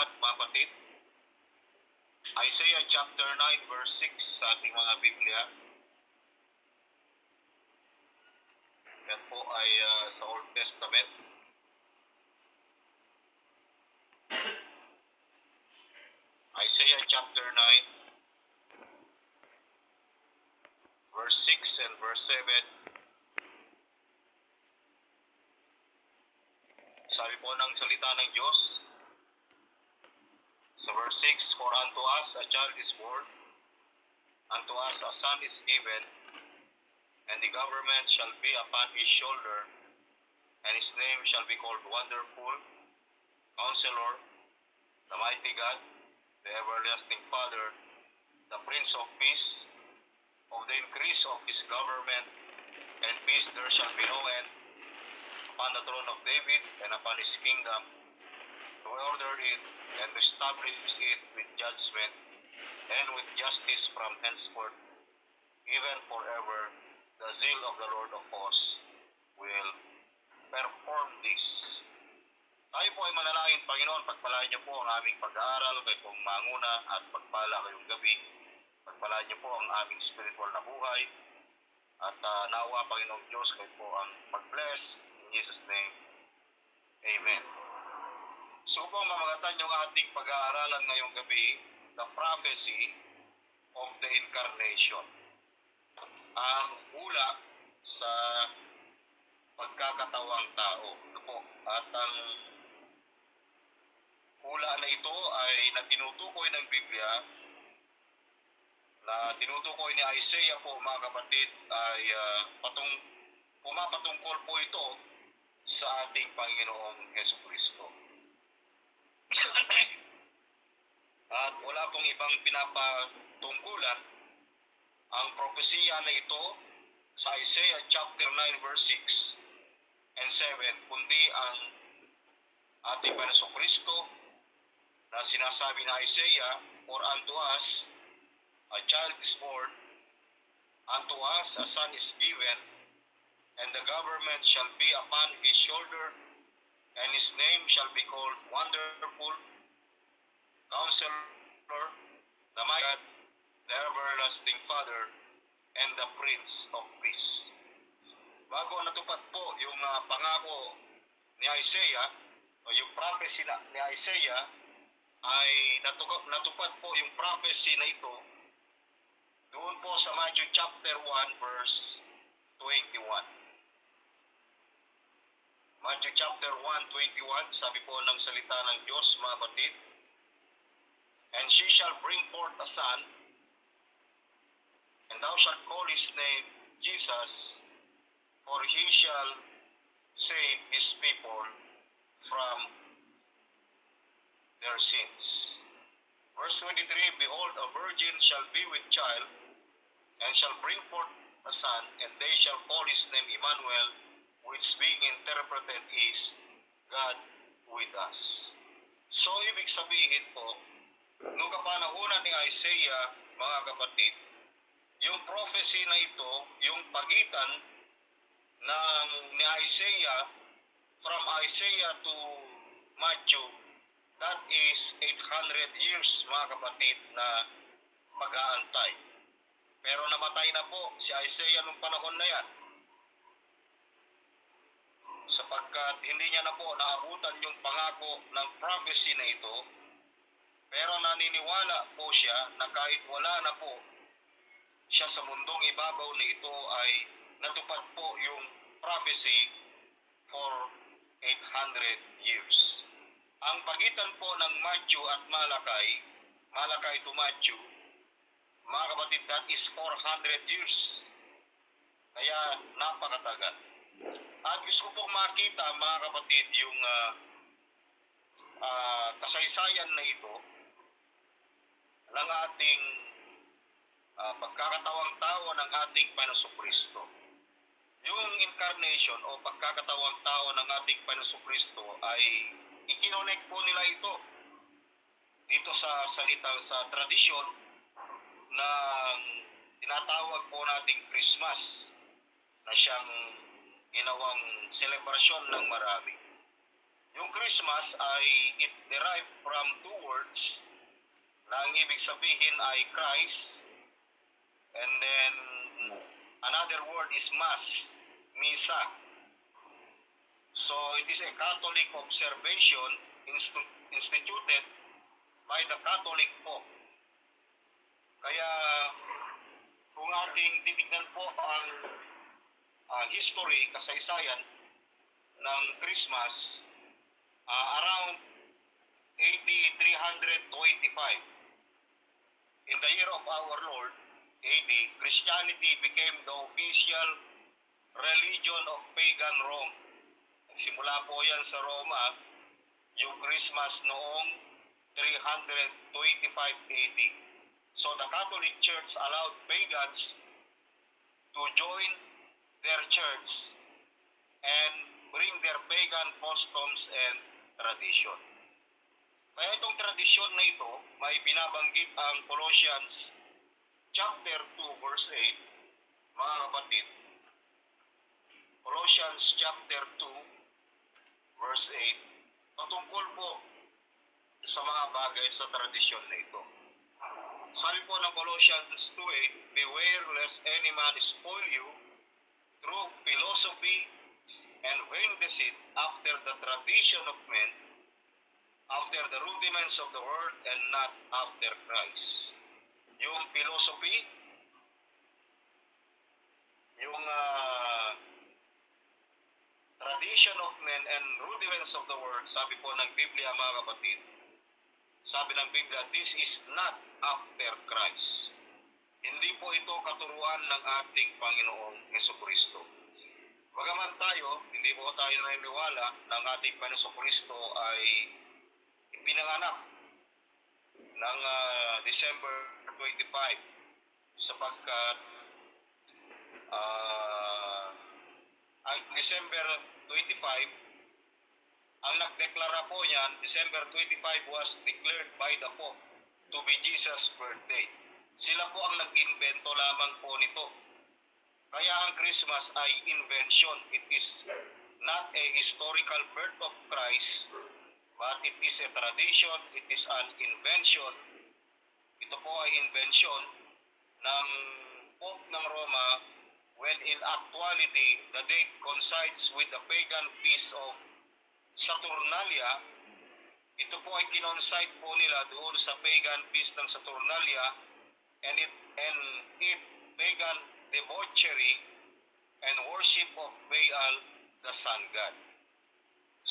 lahat, mga kapatid. Isaiah chapter 9 verse 6 sa ating mga Biblia. Yan po ay sa Old Testament. Isaiah chapter 9 verse 6 and verse 7. Sabi po ng salita ng Diyos sa verse 6, for unto us a child is born, unto us a son is given, and the government shall be upon his shoulder, and his name shall be called Wonderful, Counselor, the Mighty God, the Everlasting Father, the Prince of Peace. Of the increase of his government and peace there shall be no end, upon the throne of David and upon his kingdom, to order it and to establish it with judgment and with justice from henceforth, even forever. The zeal of the Lord of hosts will perform this. Tayo po ay manalangin, Panginoon, pagpalaan niyo po ang aming pag-aaral, kayo pong manguna at pagpala kayong gabi. Pagpalaan niyo po ang aming spiritual na buhay. At nawa, Panginoong Diyos, kayo po ang mag-bless. In Jesus' name, Amen. So po, mamagatan yung ating pag-aaralan ngayong gabi, the prophecy of the incarnation. Ang hula sa pagkakatawang tao. Po. At ang hula na ito ay na tinutukoy ng Biblia, na tinutukoy ni Isaiah po, mga kapatid, ay pumapatungkol po ito sa ating Panginoong Jesucristo. At wala pong ibang pinapatungkulan ang propesiya na ito sa Isaiah chapter 9 verse 6 and 7, kundi ang ating Panginoong Kristo na sinasabi na Isaiah, for unto us a child is born, unto us a son is given, and the government shall be upon his shoulder, and his name shall be called Wonderful, Counselor, the Mighty God, the Everlasting Father, and the Prince of Peace. Bago natupad po yung pangako ni Isaiah, o yung prophecy ni Isaiah, ay natupad po yung prophecy na ito doon po sa Matthew chapter 1 verse 21. Matthew chapter 1:21, sabi po ng salita ng Diyos, mga kapatid, and she shall bring forth a son, and thou shalt call his name Jesus, for he shall save his people from their sins. Verse 23, behold, a virgin shall be with child, and shall bring forth a son, and they shall call his name Emmanuel, which being interpreted is God with us. So, ibig sabihin po, nung kapanahunan ni Isaiah, mga kapatid, yung prophecy na ito, yung pagitan ni Isaiah, from Isaiah to Matthew, that is 800 years, mga kapatid, na pag-aantay. Pero namatay na po si Isaiah nung panahon na yan, sapagkat hindi niya na po naabutan yung pangako ng prophecy na ito, pero naniniwala po siya na kahit wala na po siya sa mundong ibabaw na ito, ay natupad po yung prophecy for 800 years. Ang pagitan po ng Matthew at Malakay to Matthew, mga kapatid, that is 400 years. Kaya napakatagal. At gusto ko pong makita, mga kapatid, yung kasaysayan na ito ng ating pagkakatawang tao ng ating Panginoong Kristo. Yung incarnation o pagkakatawang tao ng ating Panginoong Kristo ay ikinonect po nila ito dito sa sa tradisyon ng tinatawag po nating Christmas, na siyang ginawang selebrasyon ng marami. Yung Christmas ay it derived from two words na ang ibig sabihin ay Christ, and then another word is Mass, Misa. So it is a Catholic observation instituted by the Catholic Pope. Kaya kung ating titignan po ang history, kasaysayan ng Christmas, around AD 325, in the year of our Lord, AD, Christianity became the official religion of pagan Rome. Simula po yan sa Roma, yung Christmas noong 325 AD. So the Catholic Church allowed pagans to join their church and bring their pagan customs and tradition. Kaya itong tradisyon na ito, may binabanggit ang Colossians chapter 2 verse 8, mga kapatid. Colossians chapter 2 verse 8, patungkol po sa mga bagay sa tradisyon na ito. Sabi po ng Colossians 2:8, beware lest any man spoil you through philosophy and vain deceit after the tradition of men, after the rudiments of the world, and not after Christ. Yung philosophy, yung tradition of men and rudiments of the world, sabi po ng Biblia, mga kapatid, sabi ng Biblia, this is not after Christ. Hindi po ito katuruan ng ating Panginoong Jesucristo. Bagaman tayo, hindi po tayo naniniwala na ang ating Panginoong Jesucristo ay ipinanganak ng December 25, sapagkat ang December 25, ang nagdeklara po niyan, December 25 was declared by the Pope to be Jesus' birthday. Sila po ang nag-invento lamang po nito. Kaya ang Christmas ay invention. It is not a historical birth of Christ, but it is a tradition, it is an invention. Ito po ay invention ng Pope ng Roma, when in actuality the date coincides with the pagan feast of Saturnalia. Ito po ay kinonside po nila doon sa pagan feast ng Saturnalia, and it pagan debauchery and worship of Baal, the sun god.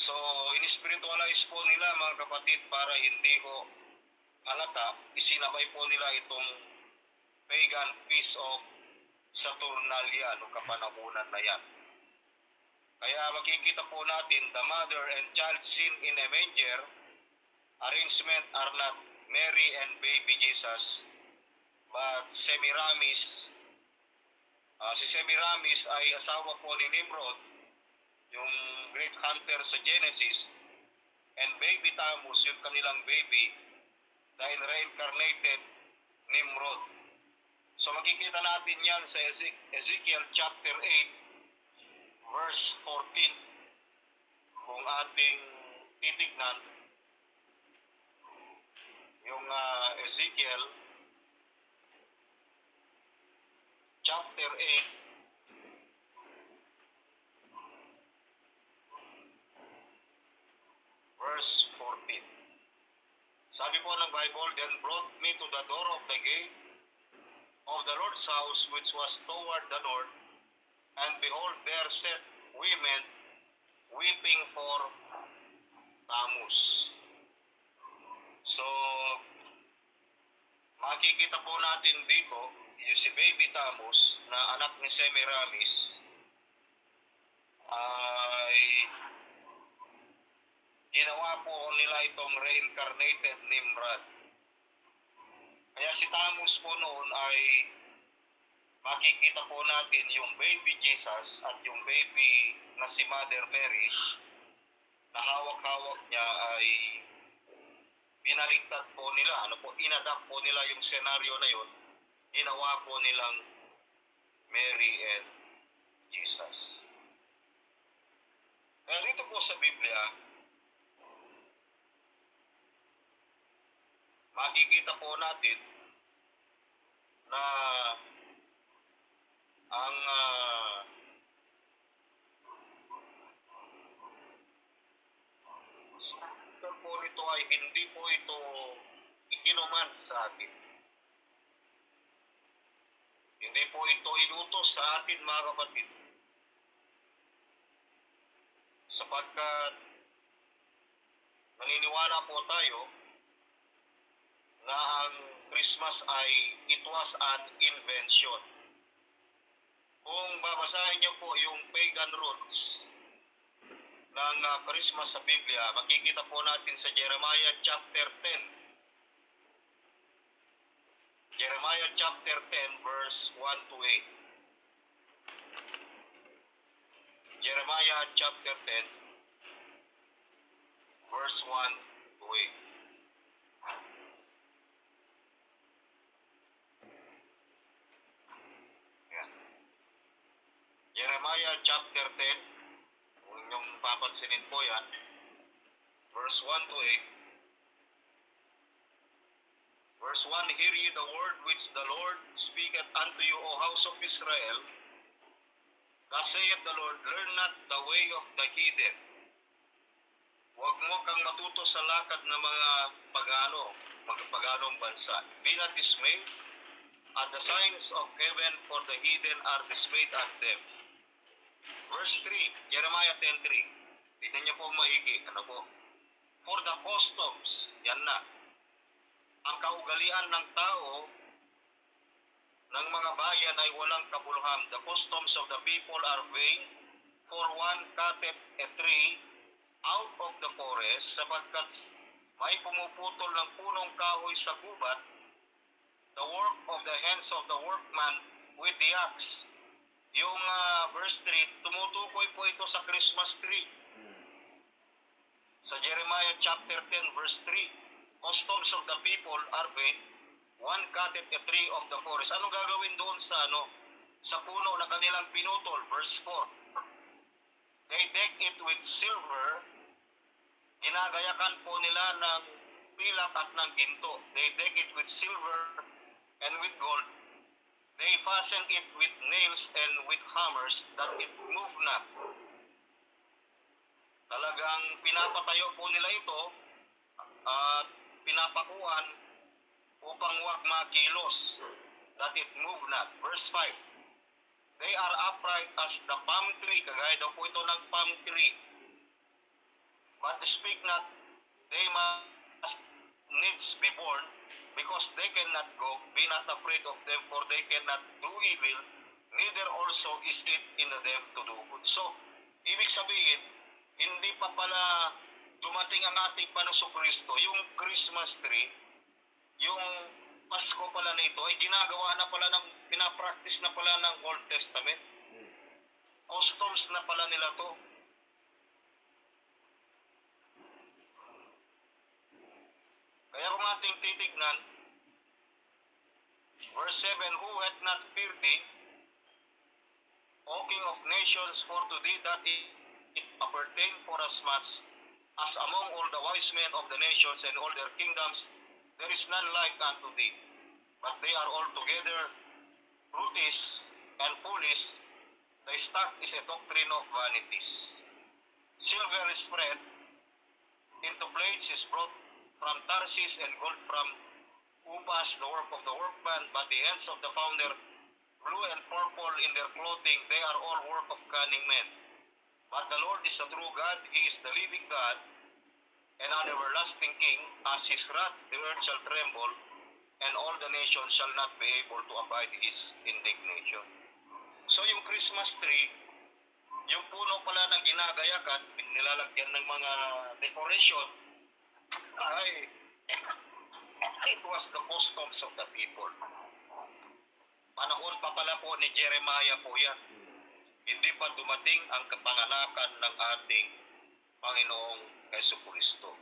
So, in-spiritualize po nila, mga kapatid, para hindi ko halata, isinabay po nila itong pagan feast of Saturnalia, noong kapanahunan na yan. Kaya makikita po natin, the mother and child scene in a manger arrangement are not Mary and baby Jesus, but Semiramis. Si Semiramis ay asawa po ni Nimrod, yung great hunter sa Genesis, and baby Tammuz, yung kanilang baby, dahil reincarnated Nimrod. So makikita natin yan sa Ezekiel chapter 8, verse 14. Kung ating titignan, yung Ezekiel chapter 8, verse 14. Sabi po ng Bible, then brought me to the door of the gate of the Lord's house, which was toward the north, and behold, there sat women weeping for Tammuz. So, makikita po natin dito, yung si baby Tammuz, na anak ni Semiramis, ay ginawa po nila itong reincarnated Nimrod. Kaya si Tammuz po noon ay makikita po natin yung baby Jesus at yung baby na si Mother Mary, na hawak-hawak niya ay binaligtad po nila. Inadapt po nila yung senaryo na yun. Ginawa po nilang Mary and Jesus. Kaya dito po sa Biblia, makikita po natin na ang ito po nito ay hindi po ito ikinuman sa atin. Hindi po ito inutos sa atin, mga kapatid. Sapagkat naniniwala po tayo na ang Christmas ay it was an invention. Kung babasahin niyo po yung pagan roots ng Christmas sa Biblia, makikita po natin sa Jeremiah chapter 10. Jeremiah chapter 10 verse 1 to 8. Jeremiah chapter 10 verse 1 to 8. Yan. Jeremiah chapter 10, kung inyong papansinin po yan, verse 1 to 8. Verse 1, hear ye the word which the Lord speaketh unto you, O house of Israel. Thus saith the Lord, learn not the way of the heathen. Huwag mo kang matuto sa lakad ng mga paganong bansa. Be not dismayed at the signs of heaven, for the heathen are dismayed at them. Verse 3, Jeremiah 10:3. Tignan niyo po maigi. Ano po? For the customs, yan na. Ang kaugalian ng tao ng mga bayan ay walang kabuluhan. The customs of the people are vain, for one cutteth a tree out of the forest, sapagkat may pumuputol ng punong kahoy sa gubat, the work of the hands of the workman with the axe. Yung verse 3, tumutukoy po ito sa Christmas tree. Sa Jeremiah chapter 10 verse 3, customs of the people are vain, one cutteth a tree of the forest. Ano gagawin doon sa puno na kanilang pinutol? Verse 4. They deck it with silver, ginagayakan po nila ng pilak at ng ginto. They deck it with silver and with gold. They fasten it with nails and with hammers, that it move not. Talagang pinapatayo po nila ito at pinapakuan upang huwag makilos, that it move not. Verse 5. They are upright as the palm tree, kagaya daw po ito ng palm tree. But speak not, they must needs be born, because they cannot go. Be not afraid of them, for they cannot do evil, neither also is it in them to do good. So, ibig sabihin, hindi pa pala dumating ang ating Panginoong Kristo, yung Christmas tree, yung Pasko pala nito ay ginagawa na pala ng, pinapractice na pala ng Old Testament. Customs na pala nila to. Kaya kung ating titignan, verse 7, who hath not feared thee, O King of nations, for to thee that it appertain for as much as among all the wise men of the nations and all their kingdoms, there is none like unto thee. But they are altogether brutish and foolish. Thy stock is a doctrine of vanities. Silver is spread into plates, is brought from Tarsus, and gold from Upas, the work of the workman, but the hands of the founder, blue and purple in their clothing, they are all work of cunning men. But the Lord is the true God, He is the living God, and an everlasting King. As His wrath, the earth shall tremble, and all the nations shall not be able to abide His indignation. So yung Christmas tree, yung puno pala na ginagayakan, nilalagyan ng mga decoration, ay it was the customs of the people. Panahon pa pala po ni Jeremiah po yan. Hindi pa dumating ang kapanganakan ng ating Panginoong Jesucristo.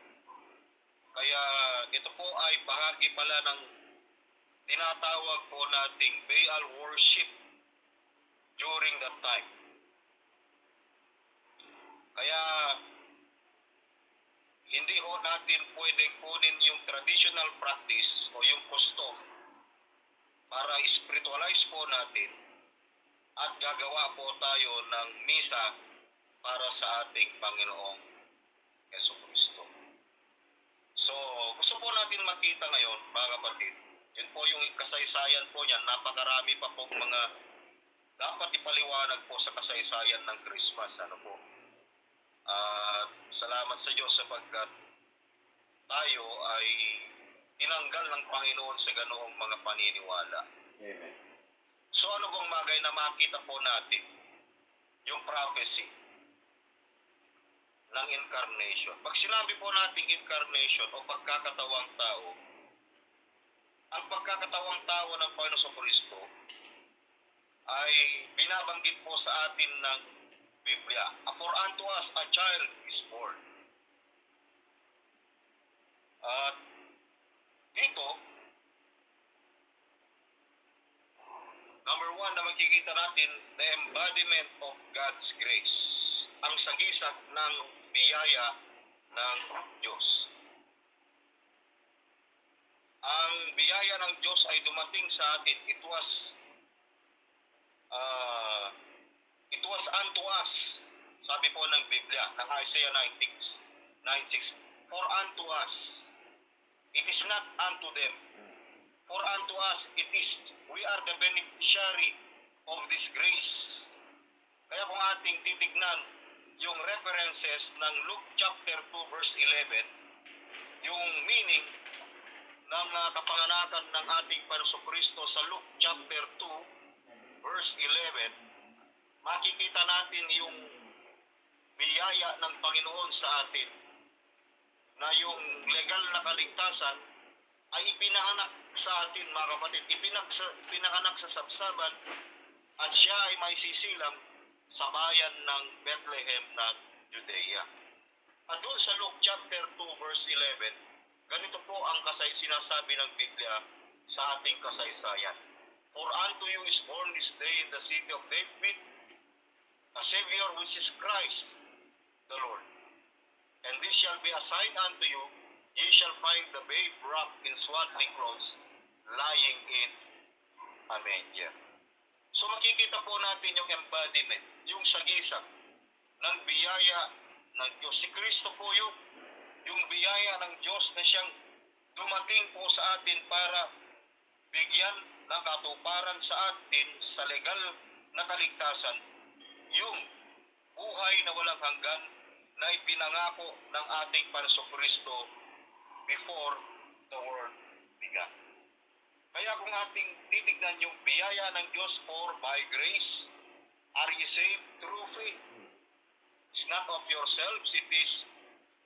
Kaya ito po ay bahagi pala ng tinatawag po nating Baal worship during that time. Kaya hindi ho natin pwedeng kunin yung traditional practice o yung custom para spiritualize po natin at gagawa po tayo ng misa para sa ating Panginoong Jesucristo. So, gusto po natin makita ngayon, mga kapatid, yun po yung kasaysayan po niyan. Napakarami pa pong mga dapat ipaliwanag po sa kasaysayan ng Christmas. Ano po? Salamat sa Diyos sapagkat tayo ay tinanggal ng Panginoon sa ganoong mga paniniwala. Amen. So ano bang bagay na makita po natin? Yung prophecy ng incarnation. Pag sinabi po natin incarnation o pagkakatawang tao, ang pagkakatawang tao ng Panginoon Kristo ay binabanggit po sa atin ng Biblia. For unto us a child is born. At dito, number one na makikita natin, the embodiment of God's grace. Ang sagisag ng biyaya ng Diyos. Ang biyaya ng Diyos ay dumating sa atin. It was unto us. Sabi po ng Biblia, ng Isaiah 9:6. For unto us. It is not unto them. For unto us it is. We are the beneficiary of this grace. Kaya kung ating titignan yung references ng Luke chapter 2 verse 11, yung meaning ng kapanganakan ng ating Panginoong Kristo sa Luke chapter 2 verse 11, makikita natin yung biyaya ng Panginoon sa atin na yung legal na kaligtasan ay ipinanganak sa atin, mga kapatid, ipinanganak sa sabsaban at siya ay may sisilang sa bayan ng Bethlehem ng Judea. At doon sa Luke chapter 2 verse 11, ganito po ang sinasabi ng Biblia sa ating kasaysayan. For unto you is born this day in the city of David a Savior, which is Christ the Lord. And this shall be a sign unto you, ye shall find the babe wrapped in swaddling clothes, lying in a manger. So makikita po natin yung embodiment, yung sagisag ng biyaya ng Diyos. Si Kristo po yung biyaya ng Diyos na siyang dumating po sa atin para bigyan ng katuparan sa atin sa legal na kaligtasan, yung buhay na walang hanggan na ipinangako ng ating Panginoong Kristo before the world began. Kaya kung ating titignan yung biyaya ng Diyos, for by grace are ye saved through faith. It's not of yourselves, it is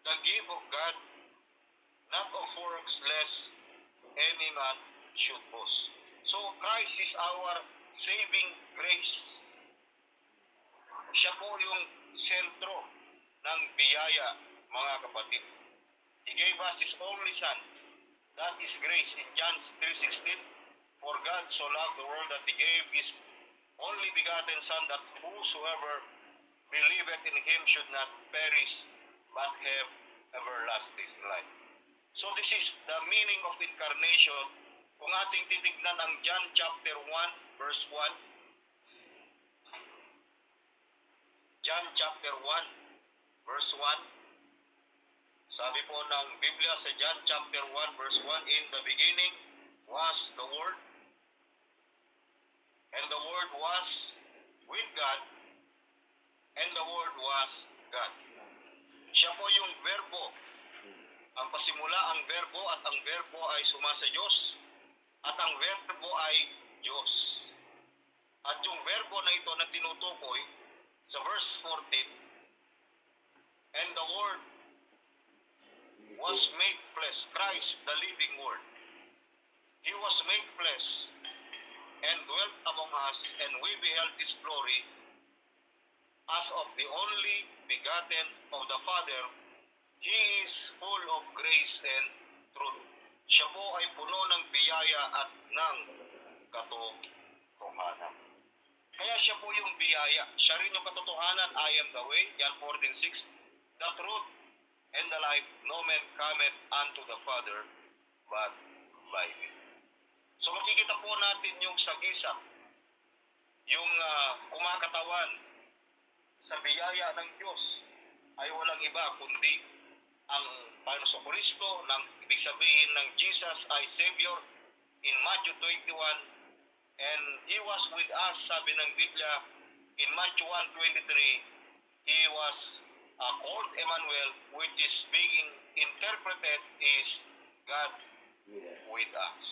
the gift of God, not of works, lest any man should boast. So Christ is our saving grace. Siya po yung sentro ng biyaya, mga kapatid. He gave us His only Son. That is grace in John 3:16. For God so loved the world that He gave His only begotten Son, that whosoever believeth in Him should not perish, but have everlasting life. So this is the meaning of incarnation. Kung ating titignan ang John chapter 1 verse 1, John chapter 1 verse 1, sabi po ng Biblia sa John chapter 1 verse 1, in the beginning was the Word, and the Word was with God, and the Word was God. Siya po yung verbo. Ang pasimula ang verbo, at ang verbo ay sumasa Diyos, at ang verbo ay Diyos. At yung verbo na ito na tinutukoy sa verse 14, and the Word was made flesh. Christ, the living Word. He was made flesh and dwelt among us, and we beheld His glory as of the only begotten of the Father. He is full of grace and truth. Siya po ay puno ng biyaya at ng katotohanan. Kaya siya po yung biyaya. Siya rin yung katotohanan. I am the way, John 14:6, the truth and the life, no man cometh unto the Father, but by me. So makikita po natin yung sagisap, yung kumakatawan sa biyaya ng Diyos ay walang iba kundi ang Panginoon Kristo, ng ibig sabihin ng Jesus ay Savior in Matthew 21, and He was with us, sabi ng Biblia in Matthew 1:23, He was called Emmanuel, which is being interpreted is God with us.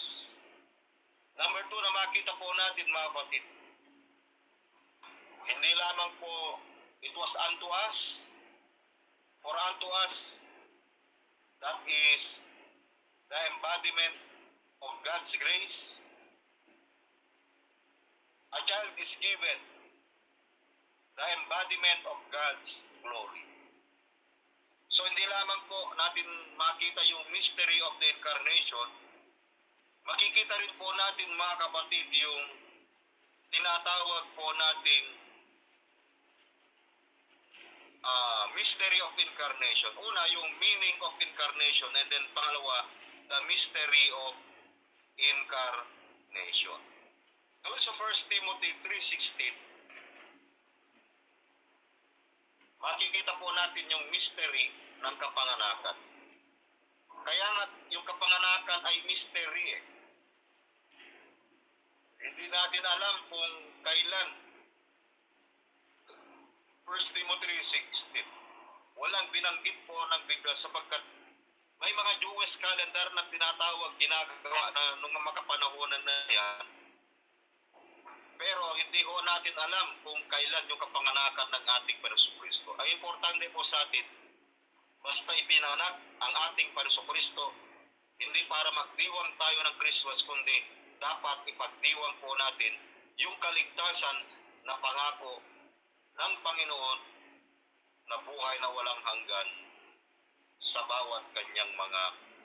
Number 2 na makita po natin, mga kapatid, hindi lamang po it was unto us, for unto us, that is the embodiment of God's grace. A child is given the embodiment of God's glory. So hindi lamang po natin makita yung mystery of the incarnation, makikita rin po natin, mga kapatid, yung tinatawag po nating mystery of incarnation. Una, yung meaning of incarnation, and then pangalawa, the mystery of incarnation. Also, 1 Timothy 3:16, makikita po natin yung mystery ng kapanganakan. Kaya nga, yung kapanganakan ay mystery eh. Hindi natin alam kung kailan. 1 Timothy 3:16, walang binanggit po ng Biblia sapagkat may mga Jewish calendar na tinatawag, ginagawa na nung makapanahonan na yan. Pero hindi ho natin alam kung kailan yung kapanganakan ng ating Panginoong Kristo. Ang importante po sa atin, basta ipinanak ang ating Panginoong Kristo, hindi para magdiwang tayo ng Christmas, kundi dapat ipagdiwang po natin yung kaligtasan na pangako ng Panginoon na buhay na walang hanggan sa bawat kanyang mga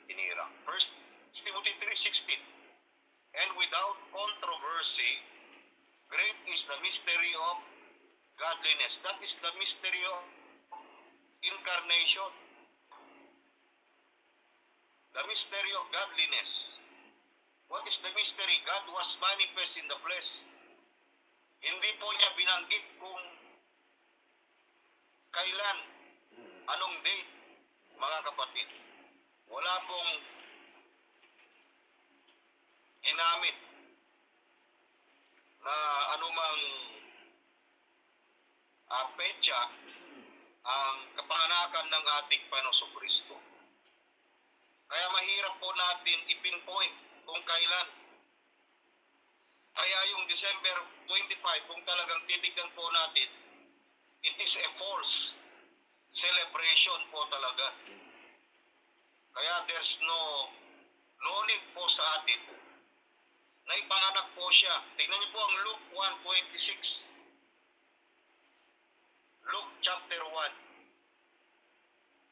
hinirang. 1 Timothy 3:16, and without controversy, great is the mystery of godliness. That is the mystery of incarnation. The mystery of godliness. What is the mystery? God was manifest in the flesh. Hindi po niya binanggit kung kailan, anong date, mga kapatid. Wala pong ginamit na anumang petsa ang kapanganakan ng ating Panginoong Kristo. Kaya mahirap po natin ipinpoint kung kailan. Kaya yung December 25, kung talagang titignan po natin, it is a false celebration po talaga. Kaya there's no need po sa atin na ipanganak po siya. Tingnan niyo po ang Luke 1:26. Luke chapter 1,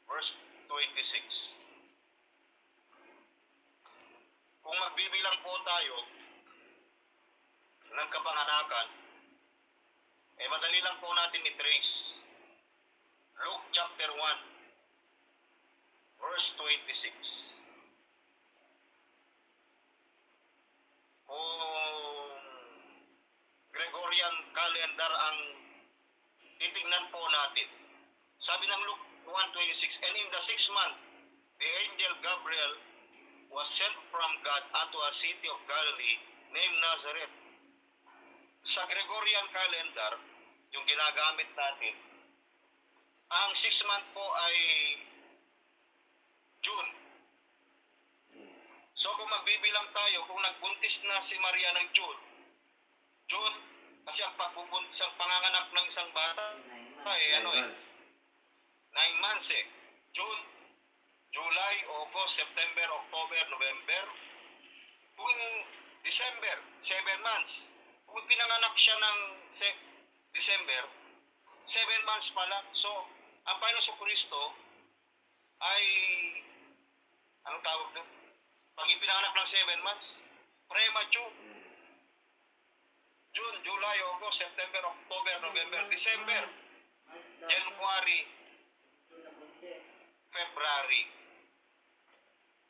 verse 26. Kung magbibilang po tayo ng kapanganakan, madali lang po natin i-trace. Luke chapter 1, verse 26. Kung Gregorian calendar ang titignan po natin, sabi ng Luke 1:26, and in the 6th month, the angel Gabriel was sent from God unto a city of Galilee named Nazareth. Sa Gregorian calendar, yung ginagamit natin, ang 6th month po ay June. So kung magbibilang tayo, kung nagbuntis na si Maria ng June, kasi ang pagbubuntis, ang panganganak ng isang bata, 9 months eh. June, July, August, September, October, November. Kung December, 7 months. Kung pinanganak siya ng December, 7 months pa lang. So, ang Panginoon Kristo ay, anong tawag doon? Pag ipinanganak ng 7 months, premature. June, July, August, September, October, November, December, January, February.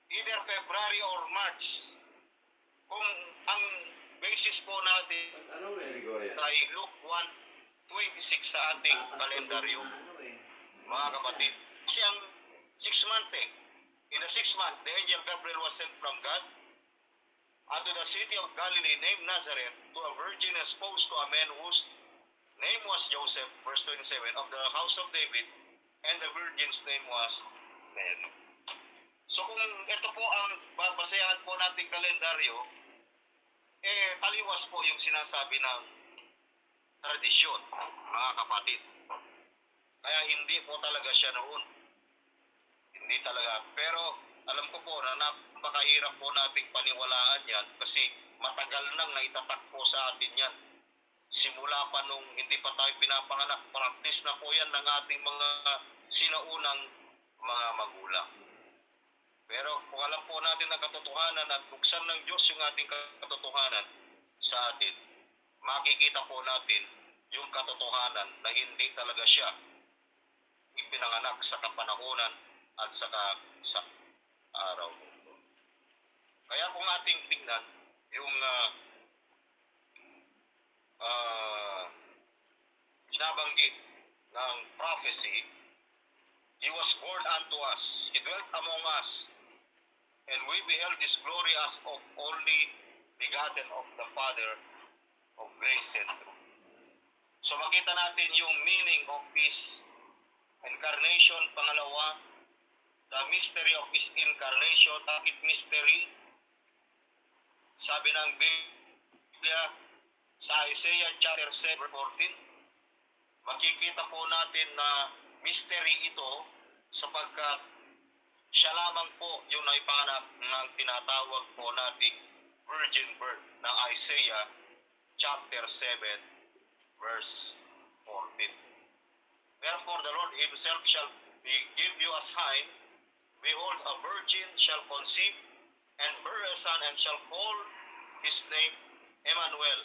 Either February or March. Kung ang basis po natin ay Luke 1:26 sa ating kalendaryo, mga kapatid. Kasi ang 6 month in the 6th month, the angel Gabriel was sent from God unto the city of Galilee named Nazareth to a virgin espoused to a man whose name was Joseph, verse 27, of the house of David, and the virgin's name was Mary. So kung ito po ang babasehan po nating kalendaryo, taliwas po yung sinasabi ng tradisyon, mga kapatid. Kaya hindi po talaga siya noon. Hindi talaga. Pero alam ko po na napakahirap po nating paniwalaan yan kasi matagal nang naitatak po sa atin yan. Simula pa nung hindi pa tayo pinapanganak, practice na po yan ng ating mga sinaunang mga magulang. Pero kung alam po natin ang katotohanan at buksan ng Diyos yung ating katotohanan sa atin, makikita po natin yung katotohanan na hindi talaga siya ipinanganak sa kapanahonan at saka sa araw nito. Kaya kung ating tingnan yung binabanggit ng prophecy, He was born unto us, He dwelt among us, and we beheld His glory as of only begotten of the Father of grace and truth. So makita natin yung meaning of His incarnation. Pangalawa, the mystery of His incarnation. Bakit mystery? Sabi ng Biblia sa Isaiah chapter 7, 14, makikita po natin na mystery ito sapagkat siya lamang po yung naipanganak ng tinatawag po nating virgin birth ng Isaiah chapter 7 verse 14. Therefore the Lord Himself shall give you a sign. Behold, a virgin shall conceive and bear a son, and shall call His name Emmanuel.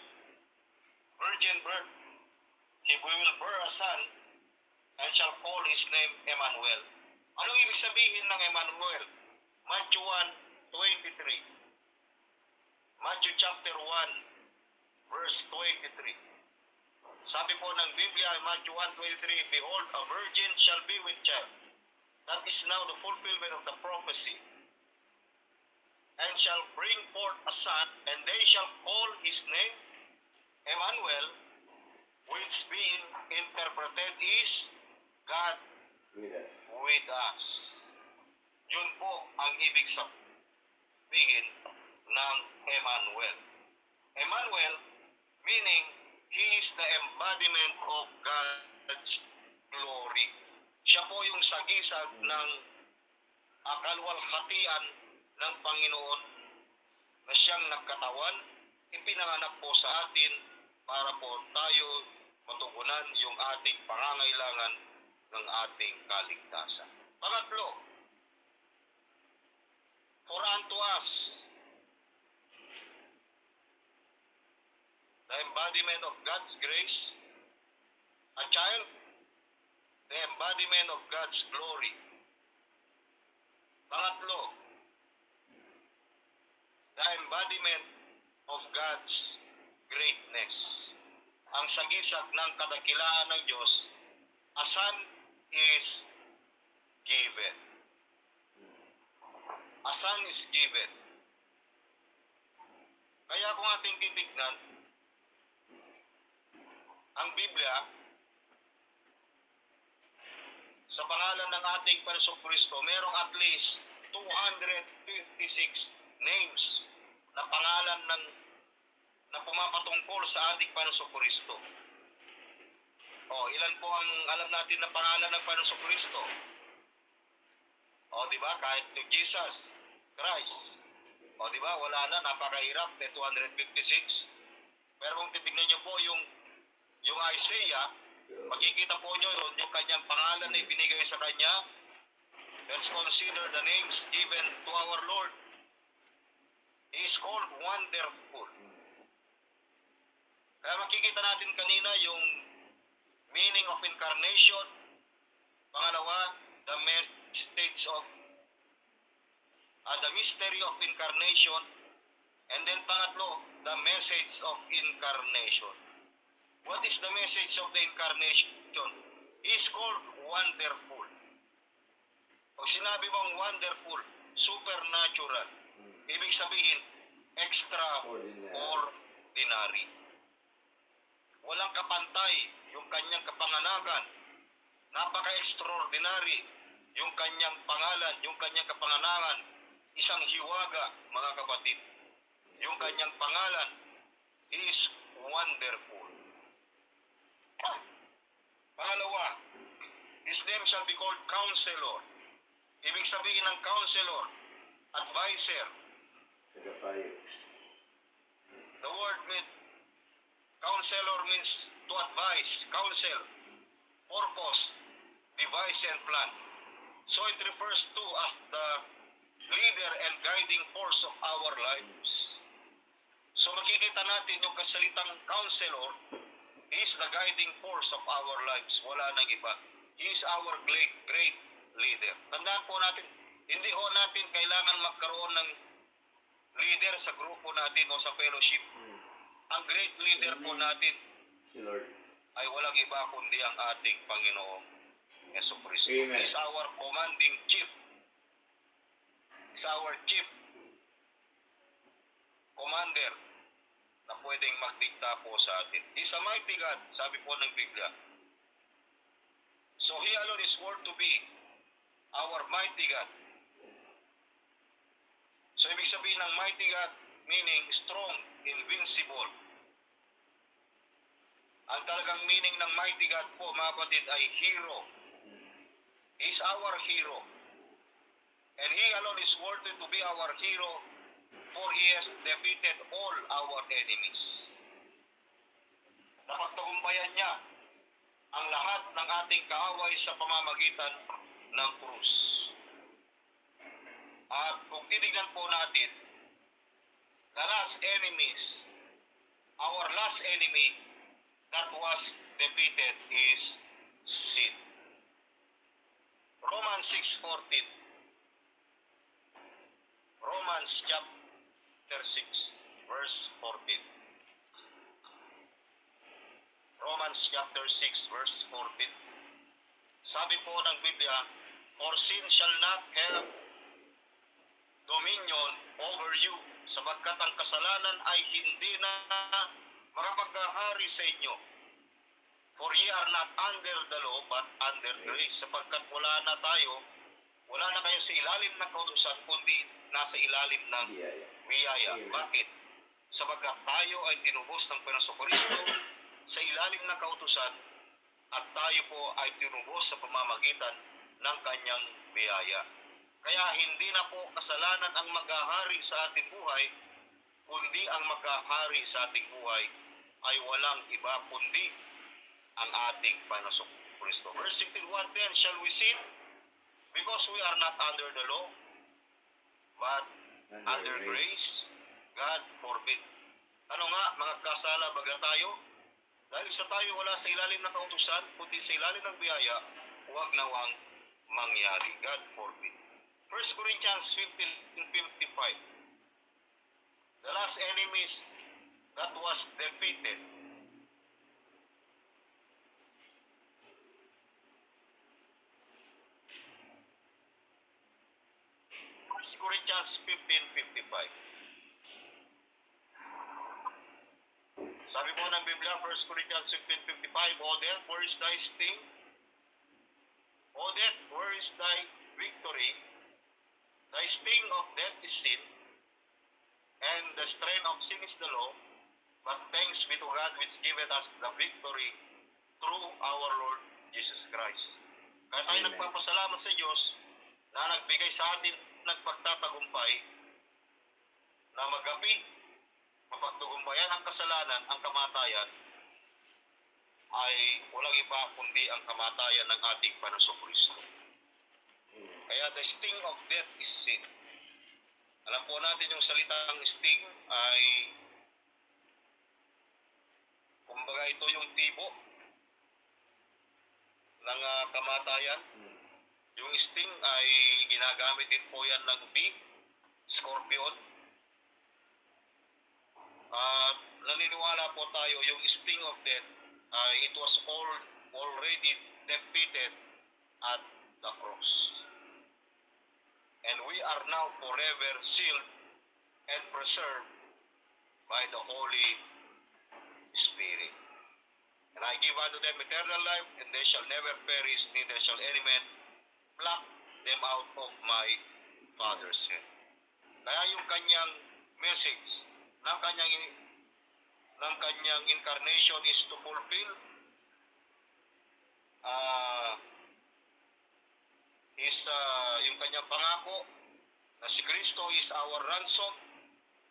Virgin birth, He will bear a son, and shall call His name Emmanuel. Anong ibig sabihin ng Emmanuel? Matthew 1:23. Matthew chapter 1 verse 23. Sabi po ng Biblia, Matthew 1:23, behold, a virgin shall be with child. That is now the fulfillment of the prophecy. And shall bring forth a son, and they shall call his name Emmanuel, which being interpreted is God with us. Yun po ang ibig sabihin ng Emmanuel. Emmanuel, meaning, He is the embodiment of God's glory. Siya po yung sagisag ng kalwalhatian ng Panginoon na siyang nagkatawan, ipinanganak po sa atin para po tayo matugunan yung ating pangangailangan ng ating kaligtasan. Pangatlo, for unto us, the embodiment of God's grace, a child, the embodiment of God's glory. Pangatlo, the embodiment of God's greatness. Ang sagisag ng kadakilaan ng Diyos, a son is given. A son is given. Kaya kung ating titignan, ang Biblia, sa pangalan ng ating Panginoong Kristo, merong at least 256 names na pangalan na pumapatungkol sa ating Panginoong Kristo. Ilan po ang alam natin na pangalan ng Panginoong Kristo? Di ba? Kahit to Jesus Christ. Di ba? Wala na, napakahirap, 256. Pero kung titignan niyo po yung Isaiah, makikita po nyo yung kanyang pangalan na ibinigay sa kanya. Let's consider the names given to our Lord. He is called Wonderful. Kaya makikita natin kanina yung meaning of incarnation. Pangalawa, the message message of the mystery of incarnation, and then pangatlo, the message of incarnation. What is the message of the incarnation? He is called wonderful. Pag sinabi mong wonderful, supernatural, ibig sabihin, extraordinary. Walang kapantay yung kanyang kapanganakan. Napaka-extraordinary yung kanyang pangalan, yung kanyang kapanganakan. Isang hiwaga, mga kapatid. Yung kanyang pangalan is wonderful. Pangalawa, his name shall be called Counselor. Ibig sabihin ng Counselor, advisor. The word Counselor means to advise, counsel, purpose, device, and plan. So it refers to as the leader and guiding force of our lives. So makikita natin yung kasalitang counselor is the guiding force of our lives. Wala nang iba. He is our great leader. Tandaan po natin, hindi ho natin kailangan magkaroon ng leader sa grupo natin o sa fellowship. Ang great leader po natin ay walang iba kundi ang ating Panginoong Jesucristo. He is our commanding chief. He is our chief commander na pwedeng magdikta po sa atin. He is a mighty God, sabi po ng Biblia. So He alone is worth to be our mighty God. So ibig sabihin ng mighty God, meaning strong, invincible. Ang talagang meaning ng mighty God po, mga kapatid, ay hero. He is our hero. And He alone is worthy to be our hero, for He has defeated all our enemies. Napagtagumpayan niya ang lahat ng ating kaaway sa pamamagitan ng krus. At kung tinignan po natin, the last enemies, our last enemy that was defeated is sin. Romans 6:14. Romans chapter 6, verse 14. Romans chapter 6, verse 14. Sabi po ng Biblia, for sin shall not have dominion over you, sapagkat ang kasalanan ay hindi na makapaghahari sa inyo. For ye are not under the law, but under grace, sapagkat wala na kayo sa ilalim ng kautusan, kundi nasa ilalim ng biyaya. Bakit? Sapagkat tayo ay tinubos ng Jesucristo sa ilalim ng kautusan, at tayo po ay tinubos sa pamamagitan ng kanyang biyaya. Kaya hindi na po kasalanan ang maghahari sa ating buhay, kundi ang maghahari sa ating buhay ay walang iba kundi ang ating Jesucristo. Verse 16:1-10, shall we sin because we are not under the law, but under grace? God forbid. Ano nga, mga kasala baga tayo? Dahil sa tayo wala sa ilalim ng kautusan, kundi sa ilalim ng biyaya, huwag nawang mangyari. God forbid. 1 Corinthians 15:55. The last enemies that was defeated. 1 Corinthians 15:55. Sabi po ng Biblia, 1 Corinthians 15:55, O death, where is thy sting? O death, where is thy victory? The sting of death is sin, and the strain of sin is the law, but thanks be to God which giveth us the victory through our Lord Jesus Christ. Kaya tayo nagpapasalamat sa Diyos na nagbigay sa atin nagpagtatagumpay na magapi, mapagtagumpayan ang kasalanan, ang kamatayan, ay walang iba kundi ang kamatayan ng ating Jesucristo. Kaya the sting of death is sin. Alam po natin yung salitang sting ay kumbaga ito yung tibo ng kamatayan. Yung sting ay Ginagamit din po yan ng bee, scorpion. At naniniwala po tayo yung sting of death, it was already defeated at the cross. And we are now forever sealed and preserved by the Holy Spirit. And I give unto them eternal life, and they shall never perish, neither shall any man pluck them out of my Father's hand. Kaya yung kanyang message ng kanyang incarnation is to fulfill yung kanyang pangako na si Kristo is our ransom,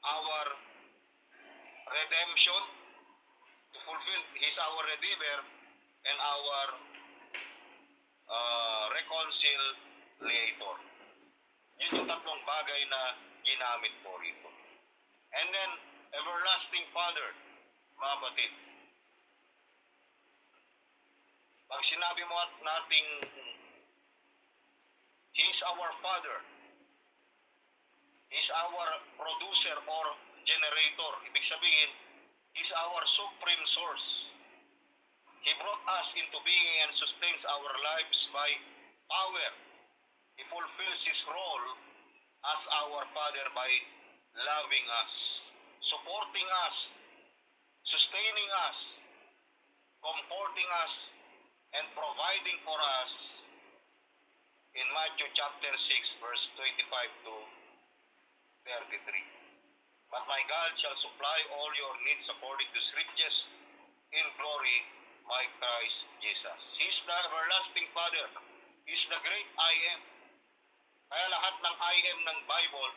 our redemption, to fulfill, He's our Redeemer and our reconciliator. Yun yung tatlong bagay na ginamit po rito. And then, everlasting Father, mga batid. Pag sinabi mo nating He's our Father, He's our producer or generator, ibig sabihin, He's our supreme source. He brought us into being and sustains our lives by power. He fulfills His role as our Father by loving us, supporting us, sustaining us, comforting us, and providing for us in Matthew chapter 6, verse 25 to 33. But my God shall supply all your needs according to His riches in glory by Christ Jesus. He's the everlasting Father. He's the great I am. Kaya lahat ng I am ng Bible,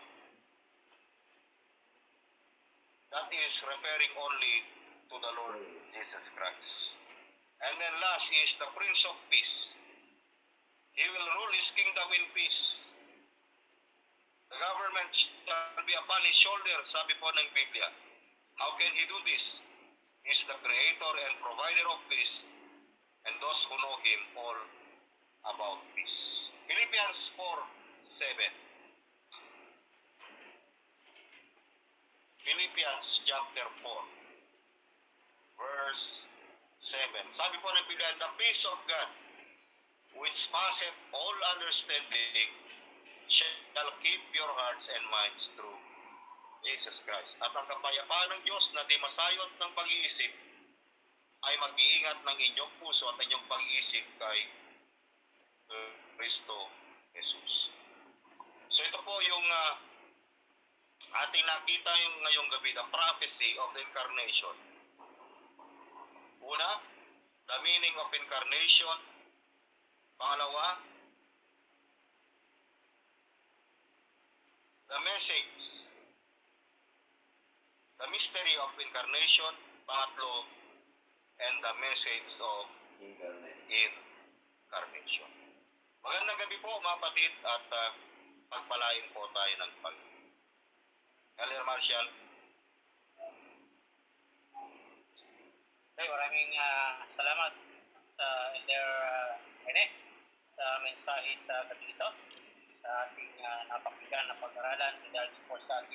that is referring only to the Lord Jesus Christ. And then last is the Prince of Peace. He will rule His kingdom in peace. The government shall be upon His shoulder, sabi po ng Biblia. How can He do this? He is the creator and provider of peace, and those who know Him all about peace. Philippians 4:7. Philippians chapter 4, verse 7. Sabi po ng Biblia, the peace of God, which passeth all understanding, shall keep your hearts and minds through Jesus Christ. At ang kapayapaan ng Diyos na di masayot ng pag-iisip ay mag-iingat ng inyong puso at inyong pag-iisip kay Kristo Jesus. So ito po yung ating nakita yung ngayong gabi, the prophecy of the incarnation. Una, the meaning of incarnation. Pangalawa, the message, the mystery of incarnation. Pangatlo, and the message of incarnation. Magandang gabi po mga kapatid at pagpalain po tayo ng Panginoon. Elder Marshall. Maraming salamat sa Elder Rene sa mensahe sa gabi ito, sa ating napakinggan na pag-aralan dahil po sa ating